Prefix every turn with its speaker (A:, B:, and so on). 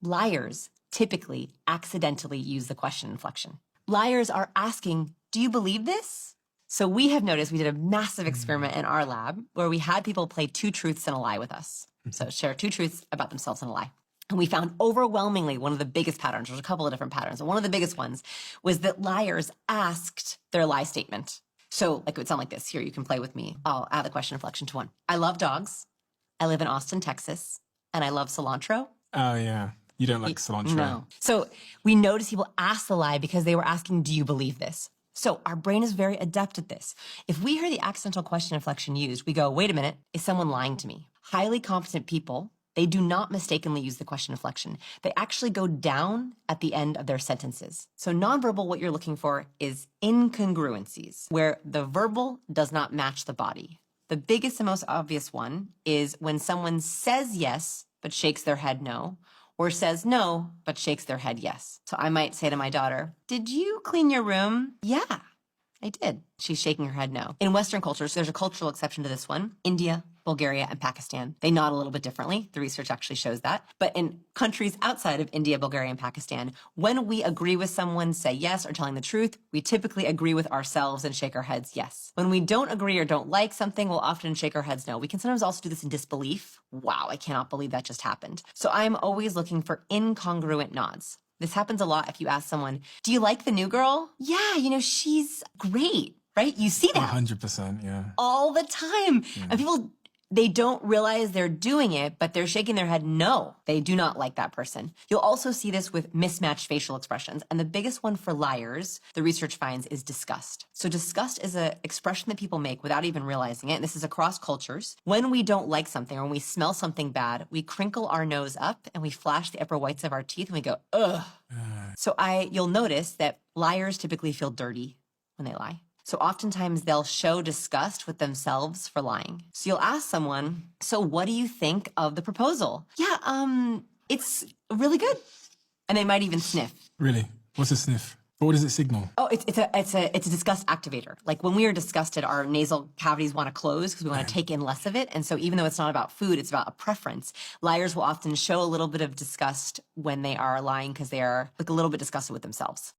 A: Liars typically accidentally use the question inflection. Liars are asking, do you believe this? So we have noticed, we did a massive experiment in our lab where we had people play 2 truths and a lie with us. So share 2 truths about themselves and a lie. And we found overwhelmingly one of the biggest patterns, there's a couple of different patterns, and one of the biggest ones was that liars asked their lie statement. So like it would sound like this. Here, you can play with me. I'll add the question inflection to 1. I love dogs. I live in Austin, Texas, and I love cilantro.
B: Oh, yeah. You don't like cilantro.
A: No. So we noticed people ask the lie because they were asking, do you believe this? So our brain is very adept at this. If we hear the accidental question inflection used, we go, wait a minute, is someone lying to me? Highly competent people, they do not mistakenly use the question inflection. They actually go down at the end of their sentences. So nonverbal, what you're looking for is incongruencies, where the verbal does not match the body. The biggest and most obvious one is when someone says yes, but shakes their head no, or says no, but shakes their head yes. So I might say to my daughter, did you clean your room? Yeah, I did. She's shaking her head no. In Western cultures, there's a cultural exception to this one. India, Bulgaria, and Pakistan. They nod a little bit differently. The research actually shows that. But in countries outside of India, Bulgaria, and Pakistan, when we agree with someone, say yes, or telling the truth, we typically agree with ourselves and shake our heads yes. When we don't agree or don't like something, we'll often shake our heads no. We can sometimes also do this in disbelief. Wow, I cannot believe that just happened. So I'm always looking for incongruent nods. This happens a lot if you ask someone, do you like the new girl? Yeah, you know, she's great, right? You see that
B: 100%, yeah.
A: all the time. And people, they don't realize they're doing it, but they're shaking their head no, they do not like that person. You'll also see this with mismatched facial expressions. And the biggest one for liars, the research finds, is disgust. So disgust is an expression that people make without even realizing it. And this is across cultures. When we don't like something or when we smell something bad, we crinkle our nose up and we flash the upper whites of our teeth and we go, ugh. So you'll notice that liars typically feel dirty when they lie. So oftentimes they'll show disgust with themselves for lying. So you'll ask someone, so what do you think of the proposal? Yeah, it's really good. And they might even sniff.
B: Really? What's a sniff? What does it signal?
A: Oh, it's a disgust activator. Like when we are disgusted, our nasal cavities want to close because we want to take in less of it. And so even though it's not about food, it's about a preference. Liars will often show a little bit of disgust when they are lying because they are like a little bit disgusted with themselves.